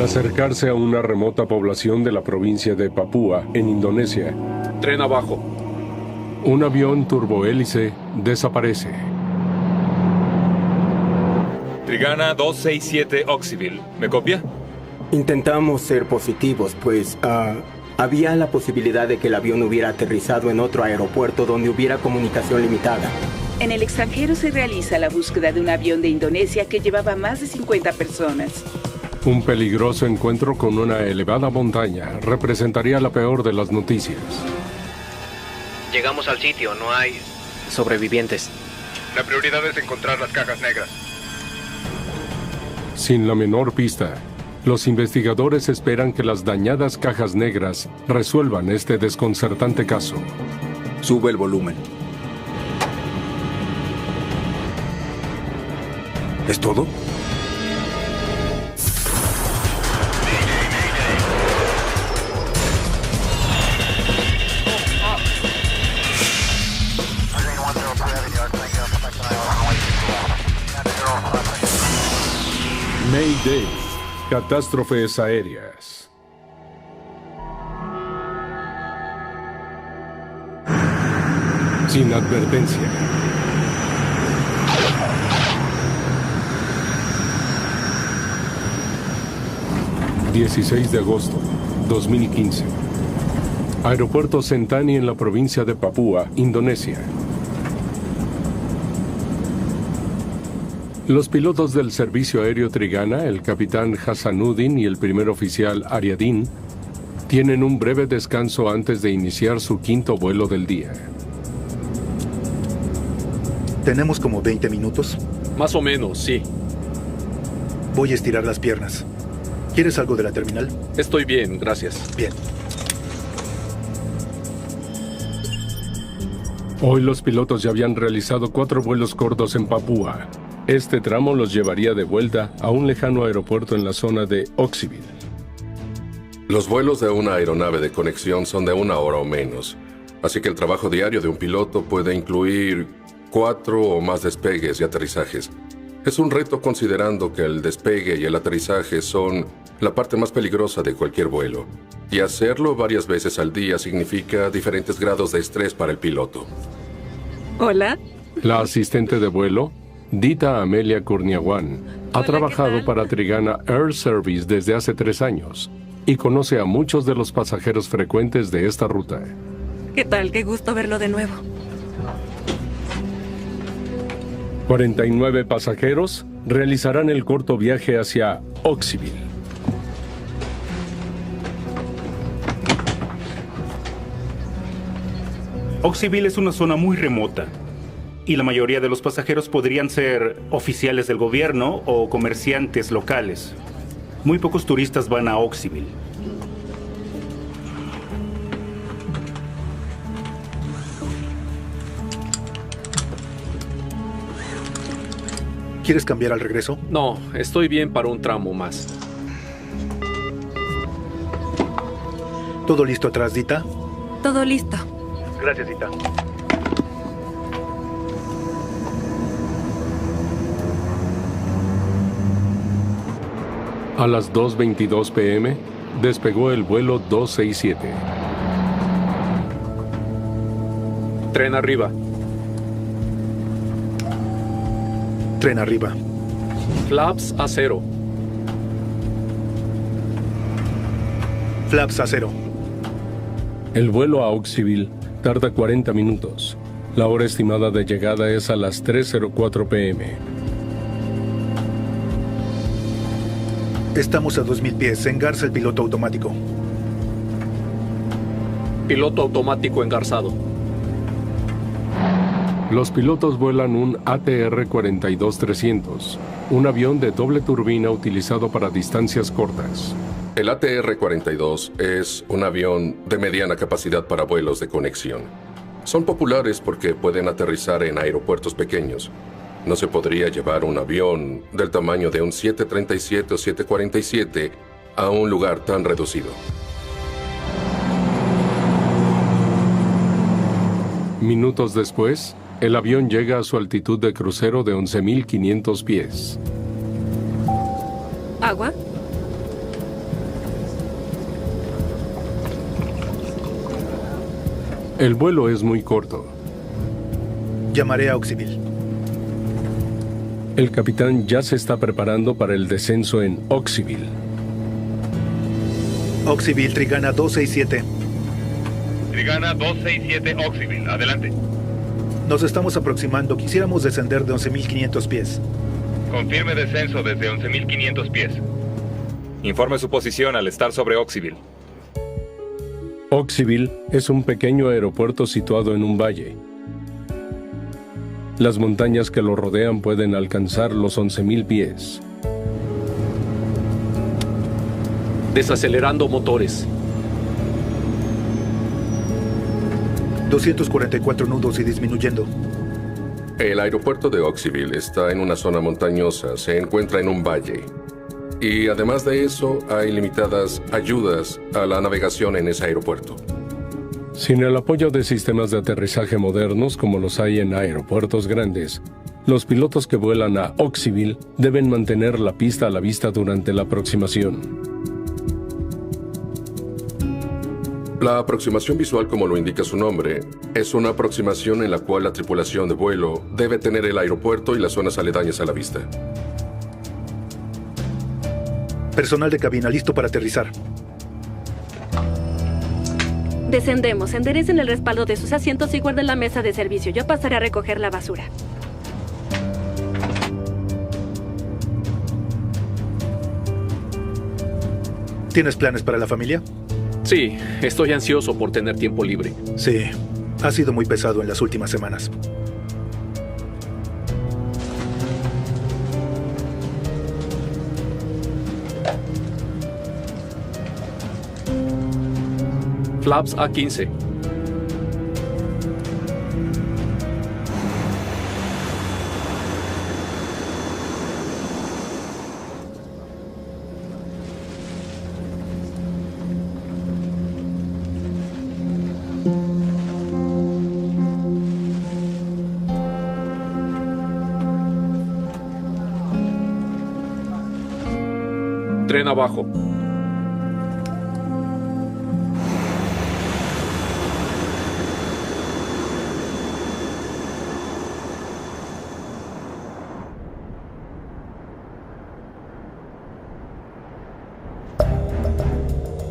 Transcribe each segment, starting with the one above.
acercarse a una remota población de la provincia de Papúa, en Indonesia. Tren abajo. Un avión turbohélice desaparece. Trigana 267 Oxyville. ¿Me copia? Intentamos ser positivos, pues había la posibilidad de que el avión hubiera aterrizado en otro aeropuerto donde hubiera comunicación limitada. En el extranjero se realiza la búsqueda de un avión de Indonesia que llevaba más de 50 personas. Un peligroso encuentro con una elevada montaña representaría la peor de las noticias. Llegamos al sitio, no hay sobrevivientes. La prioridad es encontrar las cajas negras. Sin la menor pista, los investigadores esperan que las dañadas cajas negras resuelvan este desconcertante caso. Sube el volumen. ¿Es todo? Mayday. Catástrofes aéreas. Sin advertencia. ...16 de agosto, 2015... Aeropuerto Sentani en la provincia de Papúa, Indonesia. Los pilotos del servicio aéreo Trigana, el capitán Hasanuddin y el primer oficial Ariadin, tienen un breve descanso antes de iniciar su quinto vuelo del día. Tenemos como 20 minutos. Más o menos, sí. Voy a estirar las piernas. ¿Quieres algo de la terminal? Estoy bien, gracias. Bien. Hoy los pilotos ya habían realizado 4 vuelos cortos en Papúa. Este tramo los llevaría de vuelta a un lejano aeropuerto en la zona de Oxyville. Los vuelos de una aeronave de conexión son de 1 hora o menos, así que el trabajo diario de un piloto puede incluir 4 o más despegues y aterrizajes. Es un reto considerando que el despegue y el aterrizaje son la parte más peligrosa de cualquier vuelo, y hacerlo varias veces al día significa diferentes grados de estrés para el piloto. Hola. La asistente de vuelo, Dita Amelia Kurniawan, ha trabajado para Trigana Air Service desde hace 3 años y conoce a muchos de los pasajeros frecuentes de esta ruta. ¿Qué tal? Qué gusto verlo de nuevo. 49 pasajeros realizarán el corto viaje hacia Oxyville. Oxyville es una zona muy remota y la mayoría de los pasajeros podrían ser oficiales del gobierno o comerciantes locales. Muy pocos turistas van a Oxyville. ¿Quieres cambiar al regreso? No, estoy bien para un tramo más. ¿Todo listo atrás, Dita? Todo listo. Gracias, Dita. A las 2:22 p.m., despegó el vuelo 267. Tren arriba. Tren arriba. Flaps a 0. Flaps a 0. El vuelo a Oxyville tarda 40 minutos. La hora estimada de llegada es a las 3:04 p.m. Estamos a 2000 pies. Engarza el piloto automático. Piloto automático engarzado. Los pilotos vuelan un ATR-42-300, un avión de doble turbina utilizado para distancias cortas. El ATR-42 es un avión de mediana capacidad para vuelos de conexión. Son populares porque pueden aterrizar en aeropuertos pequeños. No se podría llevar un avión del tamaño de un 737 o 747 a un lugar tan reducido. Minutos después, el avión llega a su altitud de crucero de 11.500 pies. ¿Agua? El vuelo es muy corto. Llamaré a Oxyville. El capitán ya se está preparando para el descenso en Oxyville. Oxyville, Trigana 267. Trigana 267 Oxyville, adelante. Nos estamos aproximando. Quisiéramos descender de 11.500 pies. Confirme descenso desde 11.500 pies. Informe su posición al estar sobre Oxyville. Oxyville es un pequeño aeropuerto situado en un valle. Las montañas que lo rodean pueden alcanzar los 11.000 pies. Desacelerando motores. 244 nudos y disminuyendo. El aeropuerto de Oxyville está en una zona montañosa, se encuentra en un valle. Y además de eso, hay limitadas ayudas a la navegación en ese aeropuerto. Sin el apoyo de sistemas de aterrizaje modernos como los hay en aeropuertos grandes, los pilotos que vuelan a Oxyville deben mantener la pista a la vista durante la aproximación. La aproximación visual, como lo indica su nombre, es una aproximación en la cual la tripulación de vuelo debe tener el aeropuerto y las zonas aledañas a la vista. Personal de cabina listo para aterrizar. Descendemos. Enderecen el respaldo de sus asientos y guarden la mesa de servicio. Yo pasaré a recoger la basura. ¿Tienes planes para la familia? Sí, estoy ansioso por tener tiempo libre. Sí, ha sido muy pesado en las últimas semanas. Flaps A15. Tren abajo.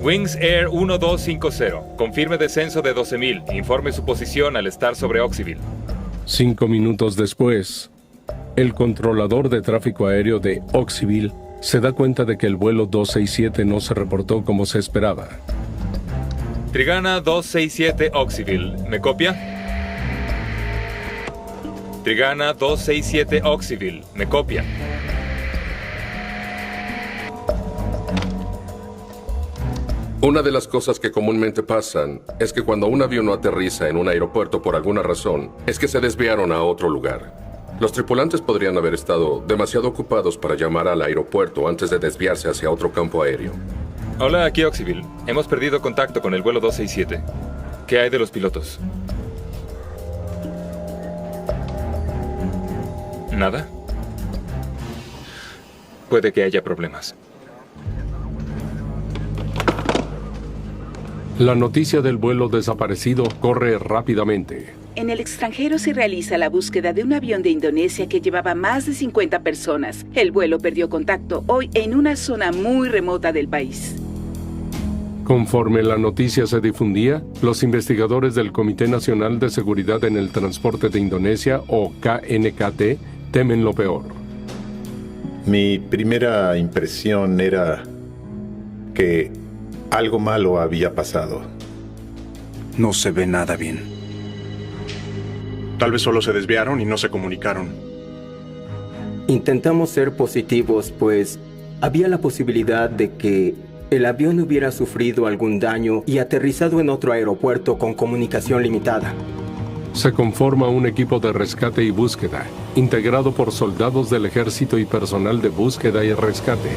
Wings Air 1250. Confirme descenso de 12.000. Informe su posición al estar sobre Oxyville. 5 minutos después, el controlador de tráfico aéreo de Oxyville se da cuenta de que el vuelo 267 no se reportó como se esperaba. Trigana 267 Oxyville. ¿Me copia? Trigana 267 Oxyville. ¿Me copia? Una de las cosas que comúnmente pasan es que cuando un avión no aterriza en un aeropuerto por alguna razón, es que se desviaron a otro lugar. Los tripulantes podrían haber estado demasiado ocupados para llamar al aeropuerto antes de desviarse hacia otro campo aéreo. Hola, aquí Oxyville. Hemos perdido contacto con el vuelo 267. ¿Qué hay de los pilotos? ¿Nada? Puede que haya problemas. La noticia del vuelo desaparecido corre rápidamente. En el extranjero se realiza la búsqueda de un avión de Indonesia que llevaba más de 50 personas. El vuelo perdió contacto hoy en una zona muy remota del país. Conforme la noticia se difundía, los investigadores del Comité Nacional de Seguridad en el Transporte de Indonesia, o KNKT, temen lo peor. Mi primera impresión era que algo malo había pasado. No se ve nada bien. Tal vez solo se desviaron y no se comunicaron. Intentamos ser positivos, pues había la posibilidad de que el avión hubiera sufrido algún daño y aterrizado en otro aeropuerto con comunicación limitada. Se conforma un equipo de rescate y búsqueda, integrado por soldados del ejército y personal de búsqueda y rescate.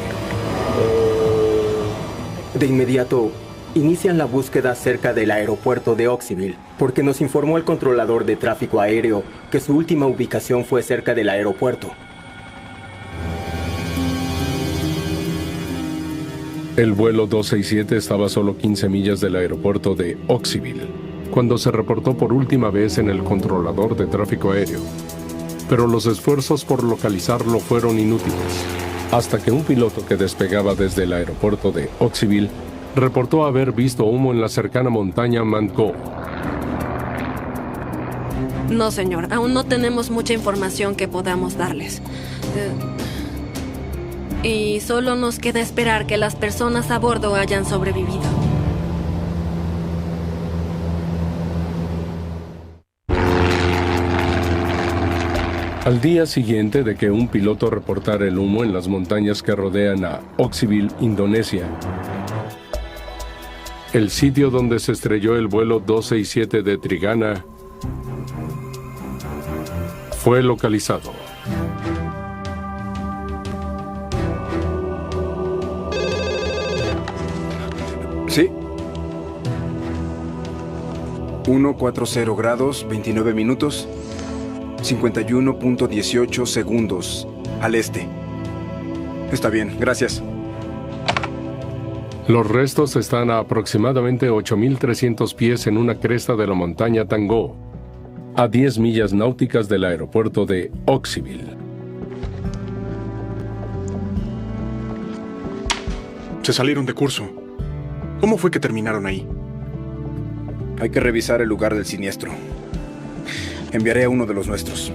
De inmediato, inician la búsqueda cerca del aeropuerto de Oxyville, porque nos informó el controlador de tráfico aéreo que su última ubicación fue cerca del aeropuerto. El vuelo 267 estaba a solo 15 millas del aeropuerto de Oxyville. cuando se reportó por última vez en el controlador de tráfico aéreo. Pero los esfuerzos por localizarlo fueron inútiles, hasta que un piloto que despegaba desde el aeropuerto de Oxyville reportó haber visto humo en la cercana montaña Manco. No, señor. Aún no tenemos mucha información que podamos darles. Y solo nos queda esperar que las personas a bordo hayan sobrevivido. Al día siguiente de que un piloto reportara el humo en las montañas que rodean a Oxyville, Indonesia, el sitio donde se estrelló el vuelo 267 de Trigana fue localizado. Sí. 140 grados, 29 minutos, 51.18 segundos al este. Está bien, gracias. Los restos están a aproximadamente 8.300 pies en una cresta de la montaña Tangó, a 10 millas náuticas del aeropuerto de Oxyville. Se salieron de curso. ¿Cómo fue que terminaron ahí? Hay que revisar el lugar del siniestro. Enviaré a uno de los nuestros.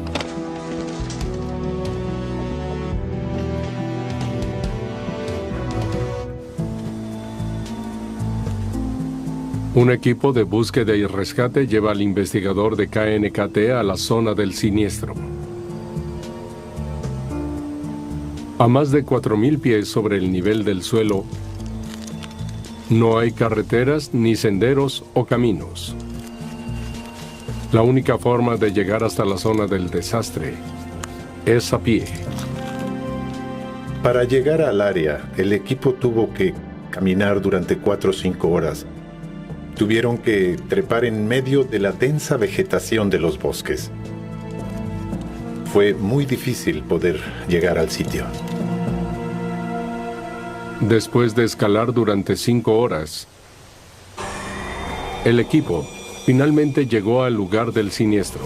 Un equipo de búsqueda y rescate lleva al investigador de KNKT a la zona del siniestro. A más de 4.000 pies sobre el nivel del suelo, no hay carreteras, ni senderos o caminos. La única forma de llegar hasta la zona del desastre es a pie. Para llegar al área, el equipo tuvo que caminar durante 4 o 5 horas. Tuvieron que trepar en medio de la densa vegetación de los bosques. Fue muy difícil poder llegar al sitio. Después de escalar durante 5 horas, el equipo finalmente llegó al lugar del siniestro.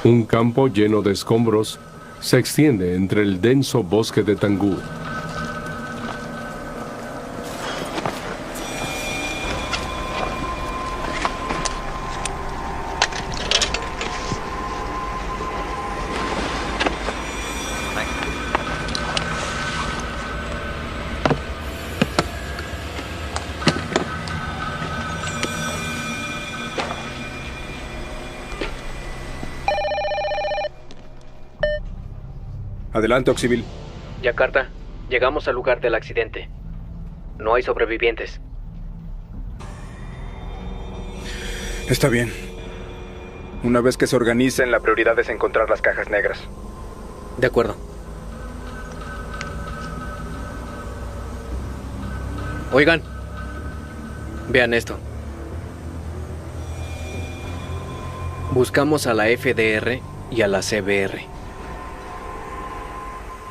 Un campo lleno de escombros se extiende entre el denso bosque de Tangú. Adelante, Oxyville. Yakarta, llegamos al lugar del accidente. No hay sobrevivientes. Está bien. Una vez que se organicen, la prioridad es encontrar las cajas negras. De acuerdo. Oigan, vean esto. Buscamos a la FDR y a la CBR.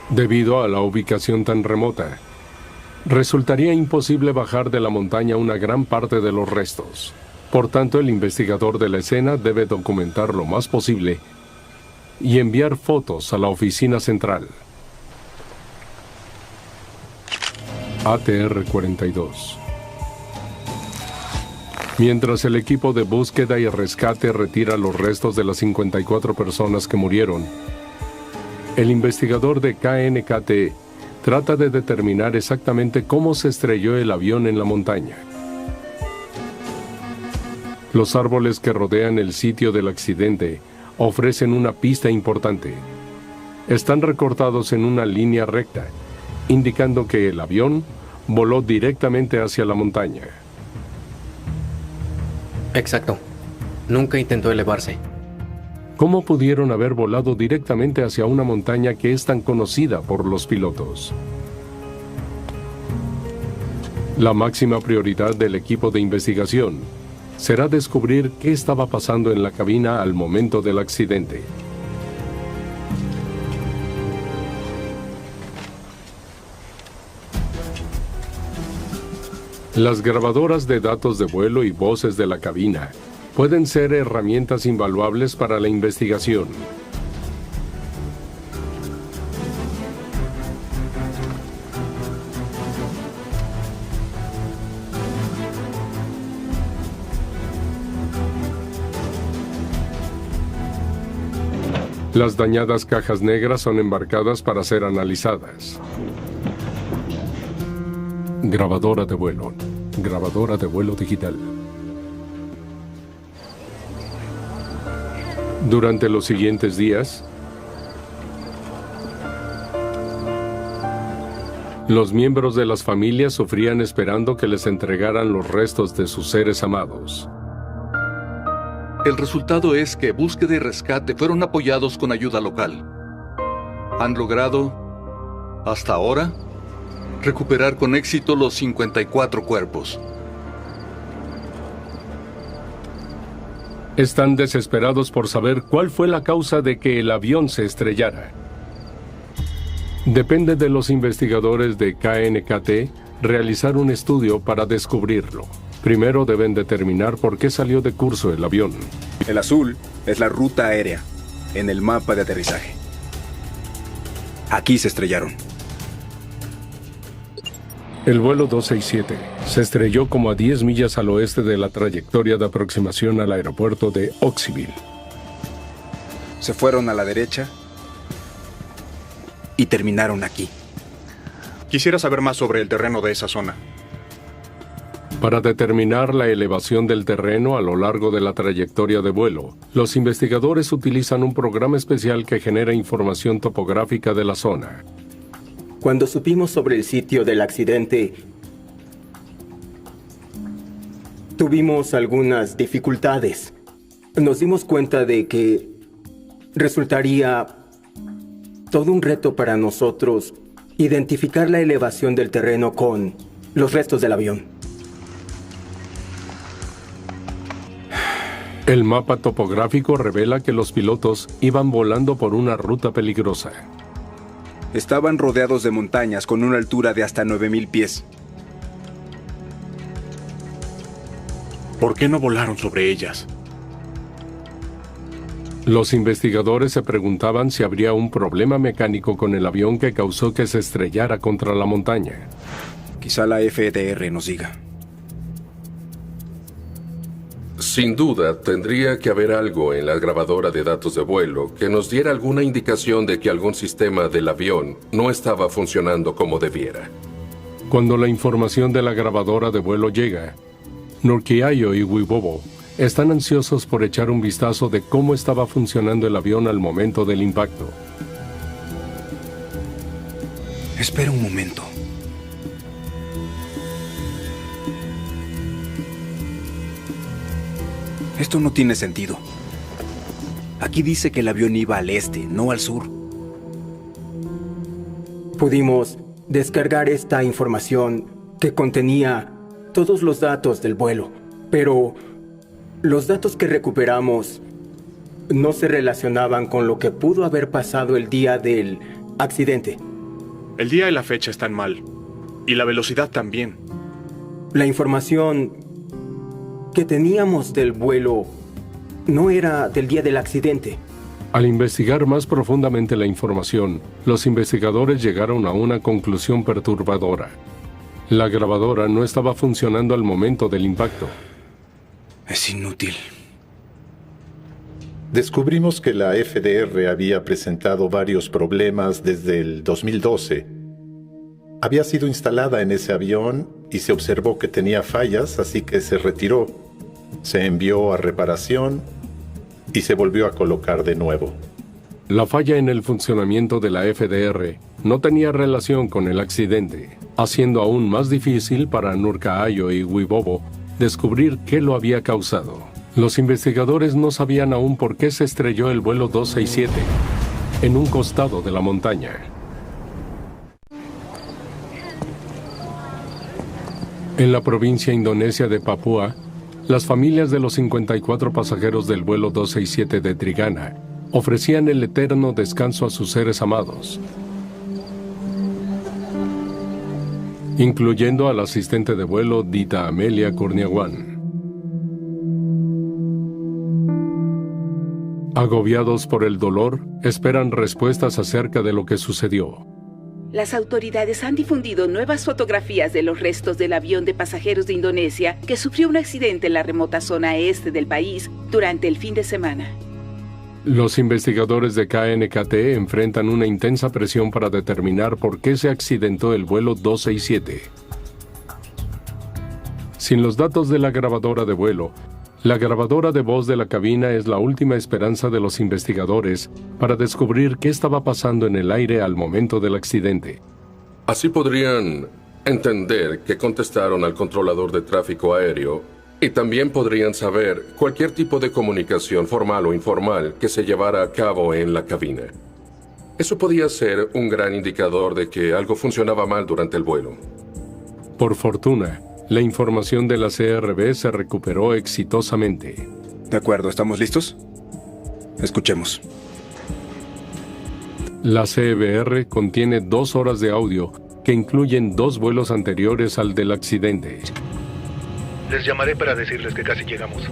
Debido a la ubicación tan remota, resultaría imposible bajar de la montaña una gran parte de los restos. Por tanto, el investigador de la escena debe documentar lo más posible y enviar fotos a la oficina central. ATR-42. Mientras el equipo de búsqueda y rescate retira los restos de las 54 personas que murieron, el investigador de KNKT trata de determinar exactamente cómo se estrelló el avión en la montaña. Los árboles que rodean el sitio del accidente ofrecen una pista importante. Están recortados en una línea recta, indicando que el avión voló directamente hacia la montaña. Exacto. Nunca intentó elevarse. ¿Cómo pudieron haber volado directamente hacia una montaña que es tan conocida por los pilotos? La máxima prioridad del equipo de investigación será descubrir qué estaba pasando en la cabina al momento del accidente. Las grabadoras de datos de vuelo y voces de la cabina pueden ser herramientas invaluables para la investigación. Las dañadas cajas negras son embarcadas para ser analizadas. Grabadora de vuelo. Grabadora de vuelo digital. Durante los siguientes días, los miembros de las familias sufrían esperando que les entregaran los restos de sus seres amados. El resultado es que búsqueda y rescate fueron apoyados con ayuda local. Han logrado, hasta ahora, recuperar con éxito los 54 cuerpos. Están desesperados por saber cuál fue la causa de que el avión se estrellara. Depende de los investigadores de KNKT realizar un estudio para descubrirlo. Primero deben determinar por qué salió de curso el avión. El azul es la ruta aérea en el mapa de aterrizaje. Aquí se estrellaron. El vuelo 267 se estrelló como a 10 millas al oeste de la trayectoria de aproximación al aeropuerto de Oxyville. Se fueron a la derecha y terminaron aquí. Quisiera saber más sobre el terreno de esa zona. Para determinar la elevación del terreno a lo largo de la trayectoria de vuelo, los investigadores utilizan un programa especial que genera información topográfica de la zona. Cuando supimos sobre el sitio del accidente, tuvimos algunas dificultades. Nos dimos cuenta de que resultaría todo un reto para nosotros identificar la elevación del terreno con los restos del avión. El mapa topográfico revela que los pilotos iban volando por una ruta peligrosa. Estaban rodeados de montañas con una altura de hasta 9,000 pies. ¿Por qué no volaron sobre ellas? Los investigadores se preguntaban si habría un problema mecánico con el avión que causó que se estrellara contra la montaña. Quizá la FDR nos diga. Sin duda, tendría que haber algo en la grabadora de datos de vuelo que nos diera alguna indicación de que algún sistema del avión no estaba funcionando como debiera. Cuando la información de la grabadora de vuelo llega, Nurkiayo y Wibowo están ansiosos por echar un vistazo de cómo estaba funcionando el avión al momento del impacto. Espera un momento. Esto no tiene sentido. Aquí dice que el avión iba al este, no al sur. Pudimos descargar esta información que contenía todos los datos del vuelo, pero los datos que recuperamos no se relacionaban con lo que pudo haber pasado el día del accidente. El día y la fecha están mal, y la velocidad también. La información que teníamos del vuelo no era del día del accidente. Al investigar más profundamente la información, los investigadores llegaron a una conclusión perturbadora. La grabadora no estaba funcionando al momento del impacto. Es inútil. Descubrimos que la FDR había presentado varios problemas desde el 2012. Había sido instalada en ese avión y se observó que tenía fallas, así que se retiró. Se envió a reparación y se volvió a colocar de nuevo. La falla en el funcionamiento de la FDR no tenía relación con el accidente, haciendo aún más difícil para Nurkiayo y Wibowo descubrir qué lo había causado. Los investigadores no sabían aún por qué se estrelló el vuelo 267 en un costado de la montaña. En la provincia indonesia de Papúa, las familias de los 54 pasajeros del vuelo 267 de Trigana ofrecían el eterno descanso a sus seres amados. incluyendo al asistente de vuelo Dita Amelia Kurniawan. Agobiados por el dolor, esperan respuestas acerca de lo que sucedió. Las autoridades han difundido nuevas fotografías de los restos del avión de pasajeros de Indonesia que sufrió un accidente en la remota zona este del país durante el fin de semana. Los investigadores de KNKT enfrentan una intensa presión para determinar por qué se accidentó el vuelo 267. Sin los datos de la grabadora de vuelo, la grabadora de voz de la cabina es la última esperanza de los investigadores para descubrir qué estaba pasando en el aire al momento del accidente. Así podrían entender que contestaron al controlador de tráfico aéreo y también podrían saber cualquier tipo de comunicación formal o informal que se llevara a cabo en la cabina. Eso podía ser un gran indicador de que algo funcionaba mal durante el vuelo. Por fortuna, la información de la CRB se recuperó exitosamente. De acuerdo, ¿estamos listos? Escuchemos. La CBR contiene 2 horas de audio que incluyen 2 vuelos anteriores al del accidente. Les llamaré para decirles que casi llegamos.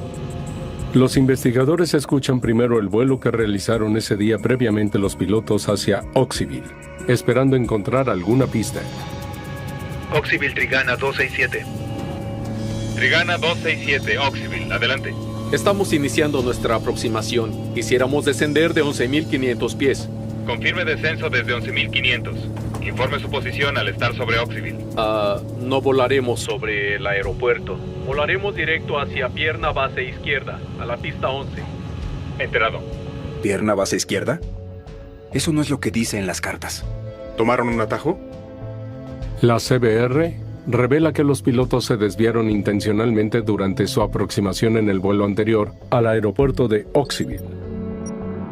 Los investigadores escuchan primero el vuelo que realizaron ese día previamente los pilotos hacia Oxyville, esperando encontrar alguna pista. Oxyville Trigana 267. Trigana 267, Oxyville, adelante. Estamos iniciando nuestra aproximación. Quisiéramos descender de 11.500 pies. Confirme descenso desde 11.500. Informe su posición al estar sobre Oxyville. No volaremos sobre el aeropuerto. Volaremos directo hacia pierna base izquierda, a la pista 11. Enterado. ¿Pierna base izquierda? Eso no es lo que dice en las cartas. ¿Tomaron un atajo? La CBR revela que los pilotos se desviaron intencionalmente durante su aproximación en el vuelo anterior al aeropuerto de Oxyville.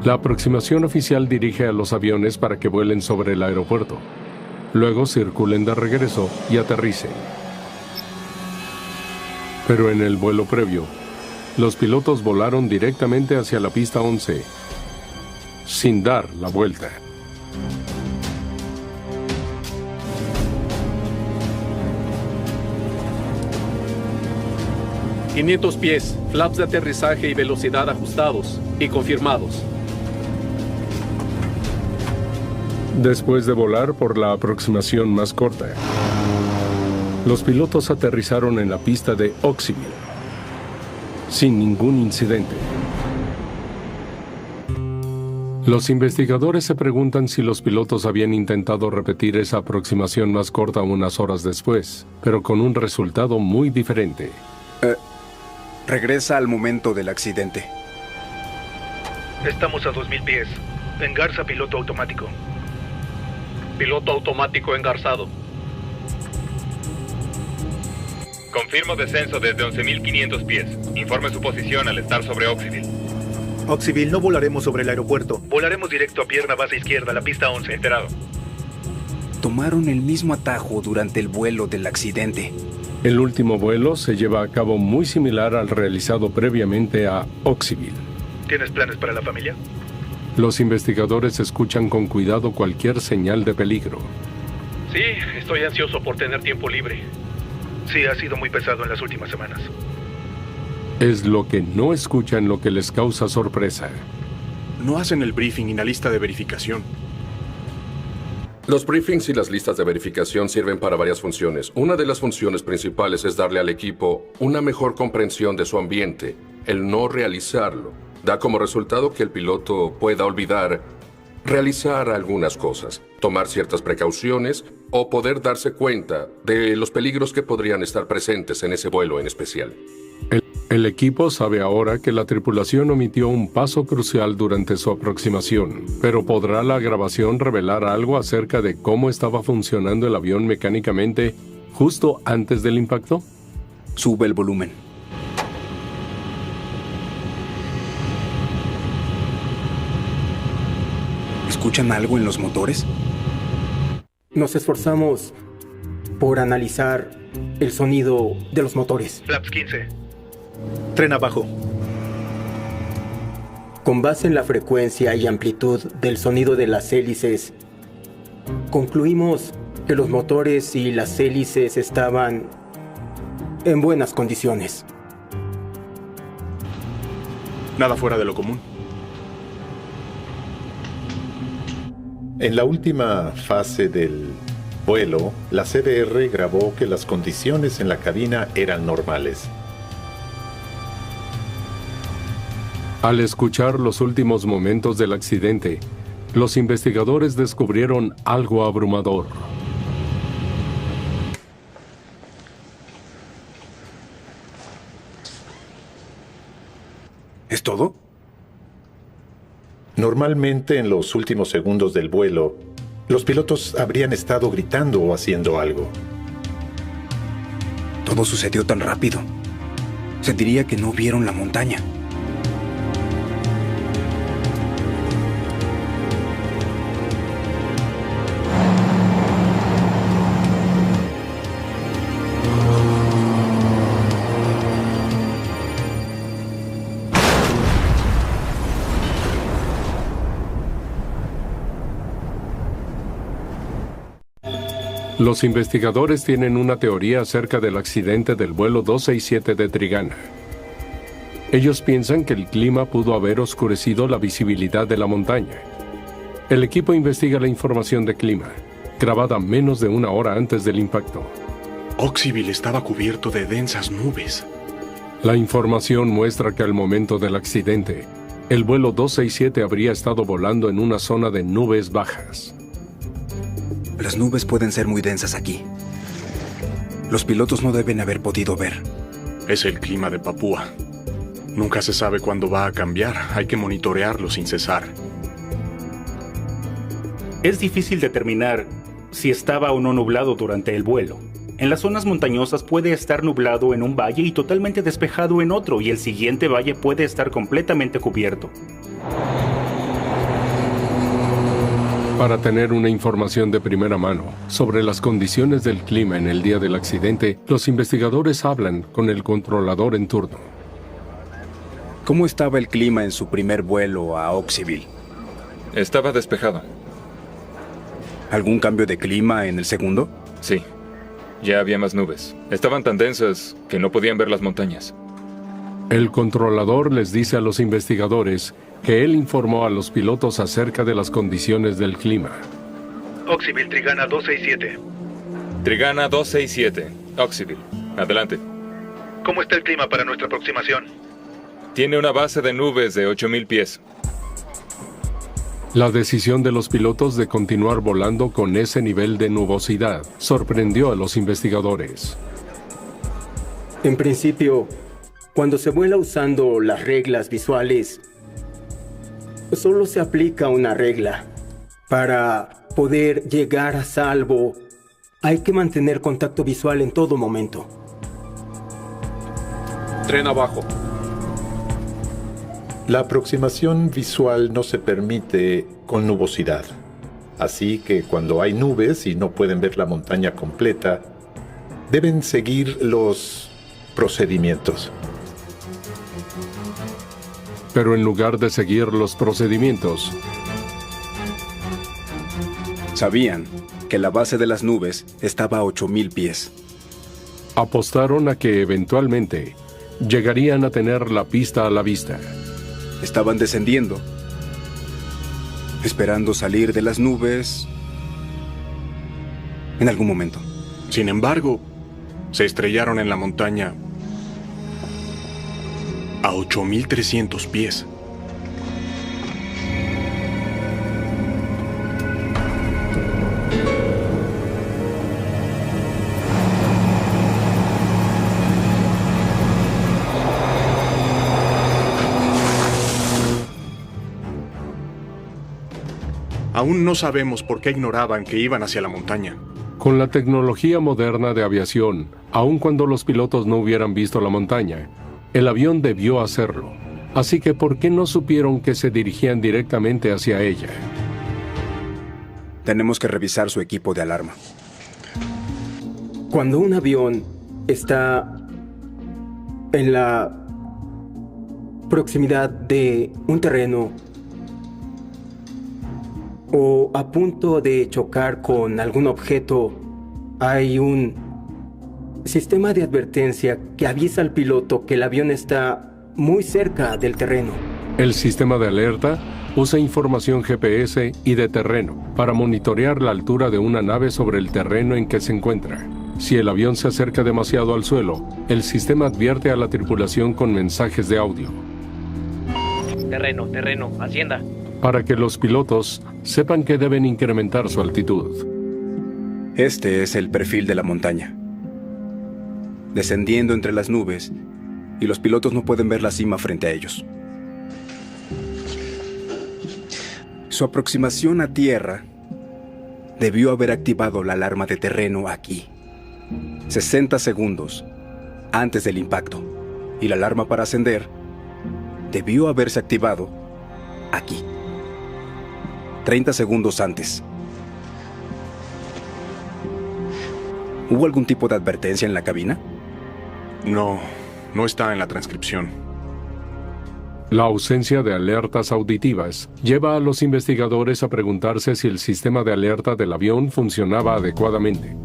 La aproximación oficial dirige a los aviones para que vuelen sobre el aeropuerto. Luego circulen de regreso y aterricen. Pero en el vuelo previo, los pilotos volaron directamente hacia la pista 11, sin dar la vuelta. ...500 pies, flaps de aterrizaje y velocidad ajustados y confirmados. Después de volar por la aproximación más corta, los pilotos aterrizaron en la pista de Oxyville, sin ningún incidente. Los investigadores se preguntan si los pilotos habían intentado repetir esa aproximación más corta unas horas después, pero con un resultado muy diferente. Regresa al momento del accidente. Estamos a 2.000 pies. Engarza piloto automático. Piloto automático engarzado. Confirmo descenso desde 11.500 pies. Informe su posición al estar sobre Oxyville. Oxyville, no volaremos sobre el aeropuerto. Volaremos directo a pierna base izquierda, la pista 11. Enterado. Tomaron el mismo atajo durante el vuelo del accidente. El último vuelo se lleva a cabo muy similar al realizado previamente a Oxyville. ¿Tienes planes para la familia? Los investigadores escuchan con cuidado cualquier señal de peligro. Sí, estoy ansioso por tener tiempo libre. Sí, ha sido muy pesado en las últimas semanas. Es lo que no escuchan lo que les causa sorpresa. No hacen el briefing y la lista de verificación. Los briefings y las listas de verificación sirven para varias funciones. Una de las funciones principales es darle al equipo una mejor comprensión de su ambiente. El no realizarlo da como resultado que el piloto pueda olvidar realizar algunas cosas, tomar ciertas precauciones o poder darse cuenta de los peligros que podrían estar presentes en ese vuelo en especial. El equipo sabe ahora que la tripulación omitió un paso crucial durante su aproximación, pero ¿podrá la grabación revelar algo acerca de cómo estaba funcionando el avión mecánicamente justo antes del impacto? Sube el volumen. ¿Escuchan algo en los motores? Nos esforzamos por analizar el sonido de los motores. Flaps 15. Tren abajo. Con base en la frecuencia y amplitud del sonido de las hélices, concluimos que los motores y las hélices estaban en buenas condiciones. Nada fuera de lo común. En la última fase del vuelo, la CBR grabó que las condiciones en la cabina eran normales. Al escuchar los últimos momentos del accidente, los investigadores descubrieron algo abrumador. ¿Es todo? Normalmente, en los últimos segundos del vuelo, los pilotos habrían estado gritando o haciendo algo. Todo sucedió tan rápido. Se diría que no vieron la montaña. Los investigadores tienen una teoría acerca del accidente del vuelo 267 de Trigana. Ellos piensan que el clima pudo haber oscurecido la visibilidad de la montaña. El equipo investiga la información de clima, grabada menos de una hora antes del impacto. Oxyville estaba cubierto de densas nubes. La información muestra que al momento del accidente, el vuelo 267 habría estado volando en una zona de nubes bajas. Las nubes pueden ser muy densas aquí. Los pilotos no deben haber podido ver. Es el clima de Papúa. Nunca se sabe cuándo va a cambiar. Hay que monitorearlo sin cesar. Es difícil determinar si estaba o no nublado durante el vuelo. En las zonas montañosas puede estar nublado en un valle y totalmente despejado en otro, y el siguiente valle puede estar completamente cubierto. Para tener una información de primera mano sobre las condiciones del clima en el día del accidente, los investigadores hablan con el controlador en turno. ¿Cómo estaba el clima en su primer vuelo a Oxyville? Estaba despejado. ¿Algún cambio de clima en el segundo? Sí. Ya había más nubes. Estaban tan densas que no podían ver las montañas. El controlador les dice a los investigadores que él informó a los pilotos acerca de las condiciones del clima. Oxyville, Trigana 267. Trigana 267, Oxyville. Adelante. ¿Cómo está el clima para nuestra aproximación? Tiene una base de nubes de 8,000 pies. La decisión de los pilotos de continuar volando con ese nivel de nubosidad sorprendió a los investigadores. En principio, cuando se vuela usando las reglas visuales, solo se aplica una regla. Para poder llegar a salvo, hay que mantener contacto visual en todo momento. Tren abajo. La aproximación visual no se permite con nubosidad. Así que cuando hay nubes y no pueden ver la montaña completa, deben seguir los procedimientos. Pero en lugar de seguir los procedimientos, sabían que la base de las nubes estaba a 8,000 pies. Apostaron a que eventualmente llegarían a tener la pista a la vista. Estaban descendiendo, esperando salir de las nubes en algún momento. Sin embargo, se estrellaron en la montaña a 8,300 pies. Aún no sabemos por qué ignoraban que iban hacia la montaña. Con la tecnología moderna de aviación, aun cuando los pilotos no hubieran visto la montaña, el avión debió hacerlo. Así que, ¿por qué no supieron que se dirigían directamente hacia ella? Tenemos que revisar su equipo de alarma. Cuando un avión está en la proximidad de un terreno o a punto de chocar con algún objeto, hay un sistema de advertencia que avisa al piloto que el avión está muy cerca del terreno. El sistema de alerta usa información GPS y de terreno para monitorear la altura de una nave sobre el terreno en que se encuentra. Si el avión se acerca demasiado al suelo, el sistema advierte a la tripulación con mensajes de audio. Terreno, hacienda. Para que los pilotos sepan que deben incrementar su altitud. Este es el perfil de la montaña. Descendiendo entre las nubes, y los pilotos no pueden ver la cima frente a ellos. Su aproximación a tierra debió haber activado la alarma de terreno aquí. 60 segundos antes del impacto. Y la alarma para ascender debió haberse activado aquí. 30 segundos antes. ¿Hubo algún tipo de advertencia en la cabina? No está en la transcripción. La ausencia de alertas auditivas lleva a los investigadores a preguntarse si el sistema de alerta del avión funcionaba adecuadamente.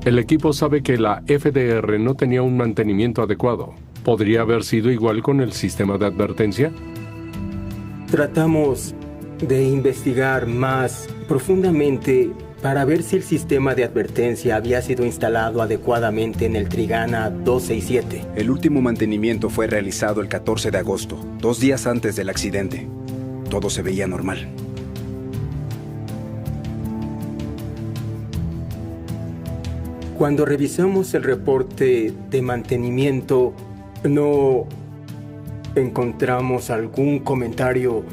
El equipo sabe que la FDR no tenía un mantenimiento adecuado. ¿Podría haber sido igual con el sistema de advertencia? Tratamos de investigar más profundamente para ver si el sistema de advertencia había sido instalado adecuadamente en el Trigana 267. El último mantenimiento fue realizado el 14 de agosto, 2 días antes del accidente. Todo se veía normal. Cuando revisamos el reporte de mantenimiento, no encontramos algún comentario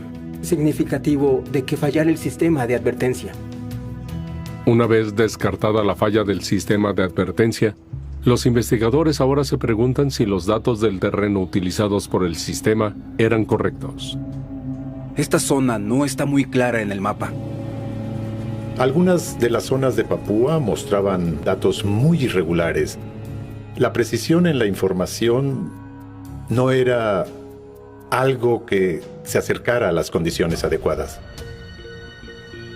significativo de que fallara el sistema de advertencia. Una vez descartada la falla del sistema de advertencia, los investigadores ahora se preguntan si los datos del terreno utilizados por el sistema eran correctos. Esta zona no está muy clara en el mapa. Algunas de las zonas de Papúa mostraban datos muy irregulares. La precisión en la información no era algo que se acercara a las condiciones adecuadas.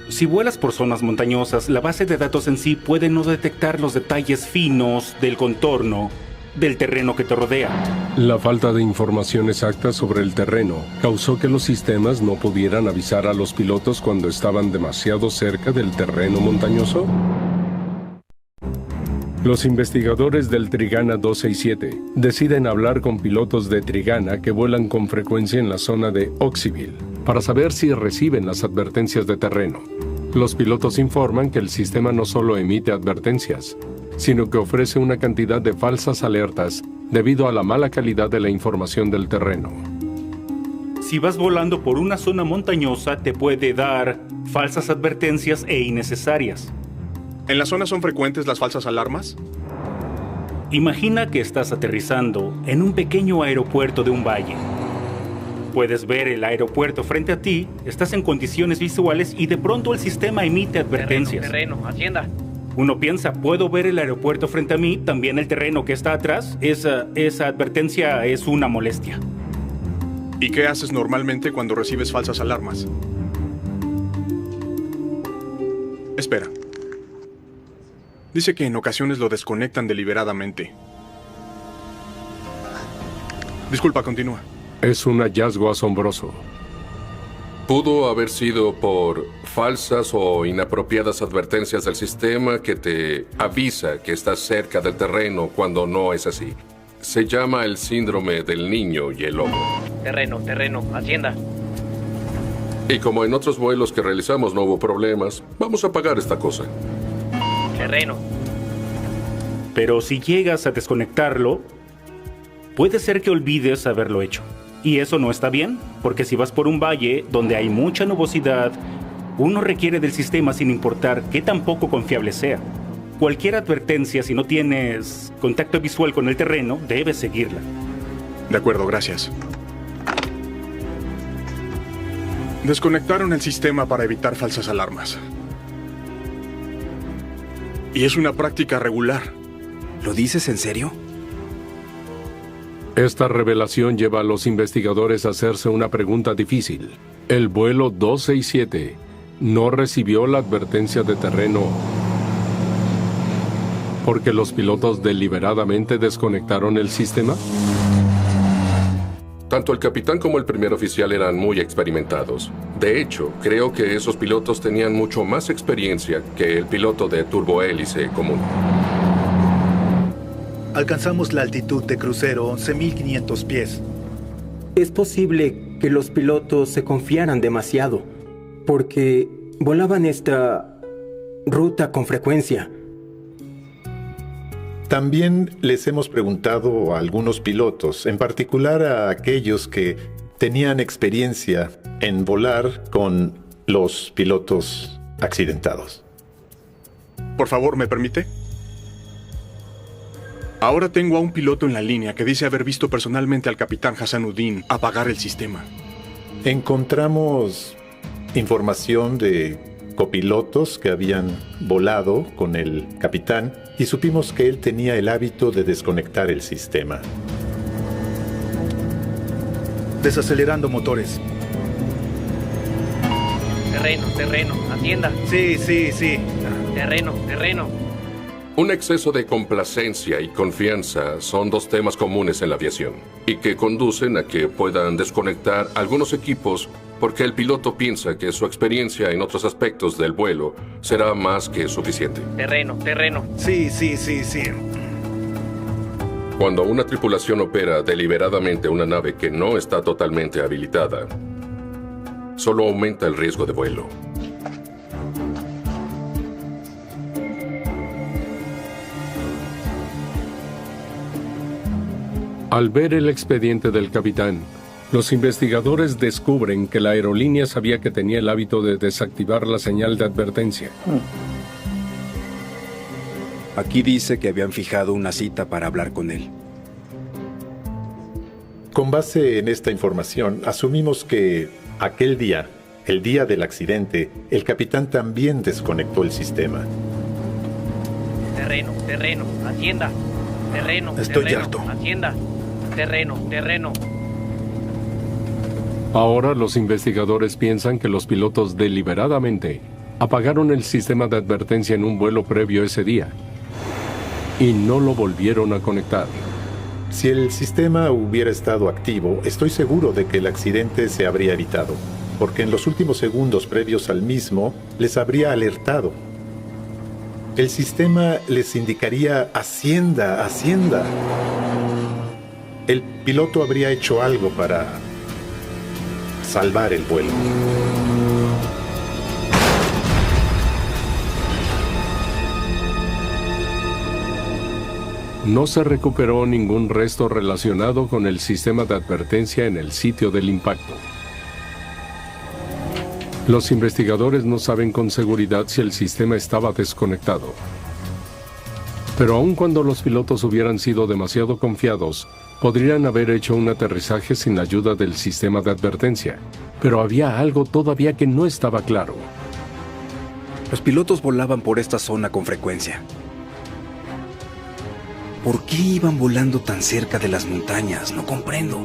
Si vuelas por zonas montañosas, la base de datos en sí puede no detectar los detalles finos del contorno del terreno que te rodea. La falta de información exacta sobre el terreno causó que los sistemas no pudieran avisar a los pilotos cuando estaban demasiado cerca del terreno montañoso. Los investigadores del Trigana 267 deciden hablar con pilotos de Trigana que vuelan con frecuencia en la zona de Oxyville para saber si reciben las advertencias de terreno. Los pilotos informan que el sistema no solo emite advertencias, sino que ofrece una cantidad de falsas alertas debido a la mala calidad de la información del terreno. Si vas volando por una zona montañosa, te puede dar falsas advertencias e innecesarias. ¿En la zona son frecuentes las falsas alarmas? Imagina que estás aterrizando en un pequeño aeropuerto de un valle. Puedes ver el aeropuerto frente a ti, estás en condiciones visuales y de pronto el sistema emite advertencias. Terreno, hacienda. Uno piensa, ¿puedo ver el aeropuerto frente a mí? También el terreno que está atrás. Esa advertencia es una molestia. ¿Y qué haces normalmente cuando recibes falsas alarmas? Espera. Dice que en ocasiones lo desconectan deliberadamente. Disculpa, continúa. Es un hallazgo asombroso. Pudo haber sido por falsas o inapropiadas advertencias del sistema que te avisa que estás cerca del terreno cuando no es así. Se llama el síndrome del niño y el lobo. Terreno, hacienda. Y como en otros vuelos que realizamos no hubo problemas, vamos a pagar esta cosa. Terreno. Pero si llegas a desconectarlo, puede ser que olvides haberlo hecho. Y eso no está bien, porque si vas por un valle donde hay mucha nubosidad, uno requiere del sistema sin importar qué tan poco confiable sea. Cualquier advertencia, si no tienes contacto visual con el terreno, debes seguirla. De acuerdo, gracias. Desconectaron el sistema para evitar falsas alarmas. Y es una práctica regular. ¿Lo dices en serio? Esta revelación lleva a los investigadores a hacerse una pregunta difícil. El vuelo 267 no recibió la advertencia de terreno porque los pilotos deliberadamente desconectaron el sistema? Tanto el capitán como el primer oficial eran muy experimentados. De hecho, creo que esos pilotos tenían mucho más experiencia que el piloto de turbohélice común. Alcanzamos la altitud de crucero, 11.500 pies. Es posible que los pilotos se confiaran demasiado, porque volaban esta ruta con frecuencia. También les hemos preguntado a algunos pilotos, en particular a aquellos que tenían experiencia en volar con los pilotos accidentados. Por favor, ¿me permite? Ahora tengo a un piloto en la línea que dice haber visto personalmente al capitán Hassanuddin apagar el sistema. Encontramos información de copilotos que habían volado con el capitán y supimos que él tenía el hábito de desconectar el sistema. Desacelerando motores. Terreno, atienda. Sí. Terreno. Un exceso de complacencia y confianza son dos temas comunes en la aviación y que conducen a que puedan desconectar algunos equipos porque el piloto piensa que su experiencia en otros aspectos del vuelo será más que suficiente. Terreno. Sí. Cuando una tripulación opera deliberadamente una nave que no está totalmente habilitada, solo aumenta el riesgo de vuelo. Al ver el expediente del capitán, los investigadores descubren que la aerolínea sabía que tenía el hábito de desactivar la señal de advertencia. Aquí dice que habían fijado una cita para hablar con él. Con base en esta información, asumimos que aquel día, el día del accidente, el capitán también desconectó el sistema. Terreno, atienda. Estoy harto. Atienda. Terreno. Ahora los investigadores piensan que los pilotos deliberadamente apagaron el sistema de advertencia en un vuelo previo ese día y no lo volvieron a conectar. Si el sistema hubiera estado activo, estoy seguro de que el accidente se habría evitado, porque en los últimos segundos previos al mismo les habría alertado. El sistema les indicaría Hacienda. El piloto habría hecho algo para salvar el vuelo. No se recuperó ningún resto relacionado con el sistema de advertencia en el sitio del impacto. Los investigadores no saben con seguridad si el sistema estaba desconectado. Pero aun cuando los pilotos hubieran sido demasiado confiados, podrían haber hecho un aterrizaje sin la ayuda del sistema de advertencia. Pero había algo todavía que no estaba claro. Los pilotos volaban por esta zona con frecuencia. ¿Por qué iban volando tan cerca de las montañas? No comprendo.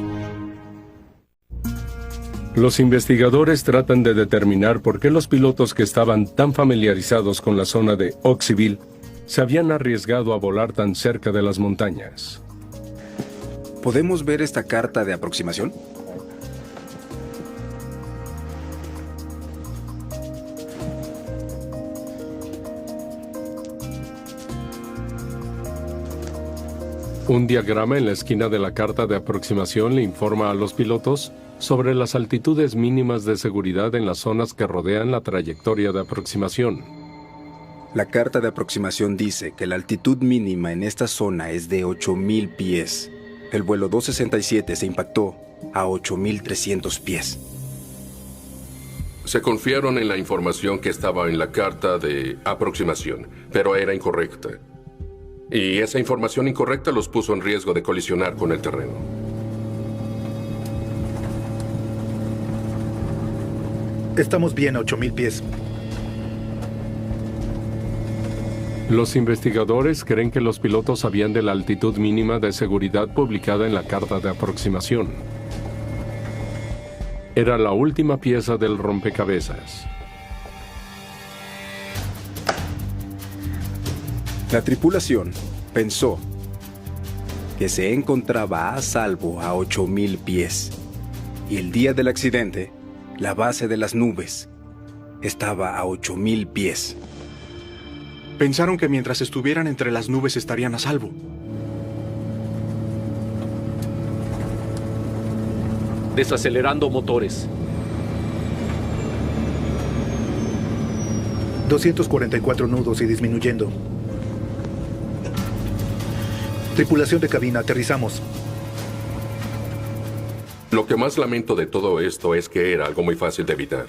Los investigadores tratan de determinar por qué los pilotos que estaban tan familiarizados con la zona de Oxyville se habían arriesgado a volar tan cerca de las montañas. ¿Podemos ver esta carta de aproximación? Un diagrama en la esquina de la carta de aproximación le informa a los pilotos sobre las altitudes mínimas de seguridad en las zonas que rodean la trayectoria de aproximación. La carta de aproximación dice que la altitud mínima en esta zona es de 8,000 pies. El vuelo 267 se impactó a 8,300 pies. Se confiaron en la información que estaba en la carta de aproximación, pero era incorrecta. Y esa información incorrecta los puso en riesgo de colisionar con el terreno. Estamos bien a 8,000 pies. Los investigadores creen que los pilotos sabían de la altitud mínima de seguridad publicada en la carta de aproximación. Era la última pieza del rompecabezas. La tripulación pensó que se encontraba a salvo a 8,000 pies. Y el día del accidente, la base de las nubes estaba a 8,000 pies. Pensaron que mientras estuvieran entre las nubes estarían a salvo. Desacelerando motores. 244 nudos y disminuyendo. Tripulación de cabina, aterrizamos. Lo que más lamento de todo esto es que era algo muy fácil de evitar.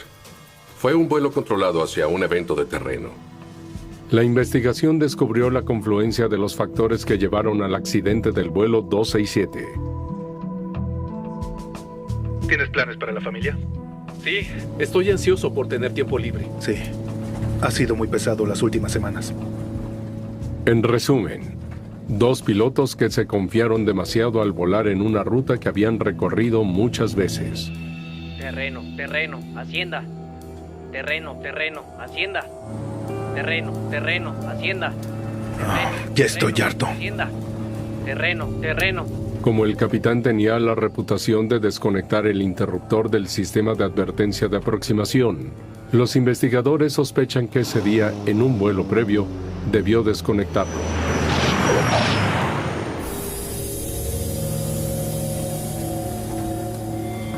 Fue un vuelo controlado hacia un evento de terreno. La investigación descubrió la confluencia de los factores que llevaron al accidente del vuelo 267. ¿Tienes planes para la familia? Sí, estoy ansioso por tener tiempo libre. Sí, ha sido muy pesado las últimas semanas. En resumen, 2 pilotos que se confiaron demasiado al volar en una ruta que habían recorrido muchas veces. Terreno, hacienda. Terreno, hacienda. Terreno, hacienda. Ya estoy harto. Hacienda. Terreno. Como el capitán tenía la reputación de desconectar el interruptor del sistema de advertencia de aproximación, los investigadores sospechan que ese día, en un vuelo previo, debió desconectarlo.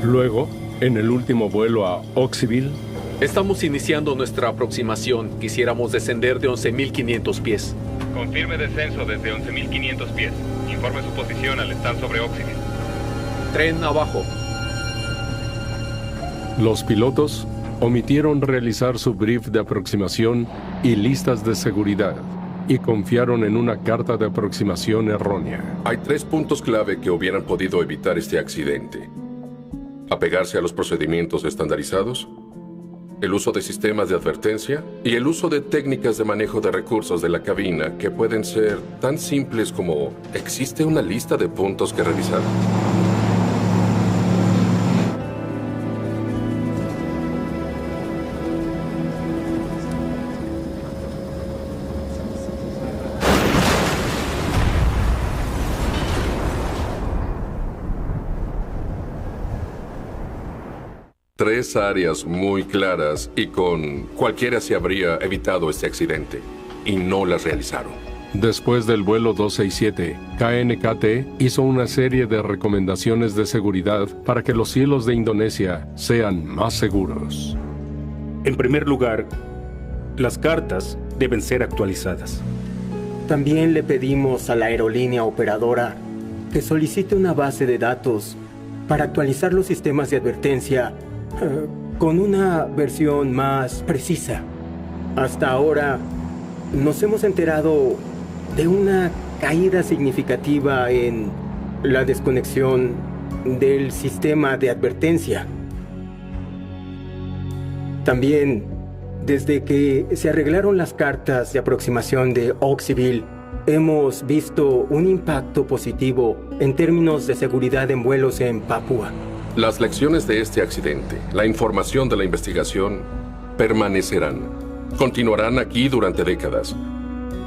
Luego, en el último vuelo a Oxyville, Estamos iniciando nuestra aproximación. Quisiéramos descender de 11.500 pies. Confirme descenso desde 11.500 pies. Informe su posición al estar sobre Oxyville. Tren abajo. los pilotos omitieron realizar su brief de aproximación y listas de seguridad y confiaron en una carta de aproximación errónea. Hay 3 puntos clave que hubieran podido evitar este accidente: apegarse a los procedimientos estandarizados, el uso de sistemas de advertencia y el uso de técnicas de manejo de recursos de la cabina que pueden ser tan simples como existe una lista de puntos que revisar. Tres áreas muy claras y con cualquiera se habría evitado este accidente, y no las realizaron. Después del vuelo 267, KNKT hizo una serie de recomendaciones de seguridad para que los cielos de Indonesia sean más seguros. En primer lugar, las cartas deben ser actualizadas. También le pedimos a la aerolínea operadora que solicite una base de datos para actualizar los sistemas de advertencia con una versión más precisa. Hasta ahora nos hemos enterado de una caída significativa en la desconexión del sistema de advertencia. También, desde que se arreglaron las cartas de aproximación de Oxyville, hemos visto un impacto positivo en términos de seguridad en vuelos en Papúa. Las lecciones de este accidente, la información de la investigación, permanecerán. Continuarán aquí durante décadas.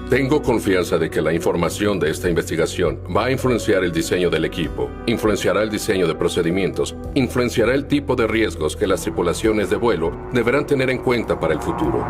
Tengo confianza de que la información de esta investigación va a influenciar el diseño del equipo, influenciará el diseño de procedimientos, influenciará el tipo de riesgos que las tripulaciones de vuelo deberán tener en cuenta para el futuro.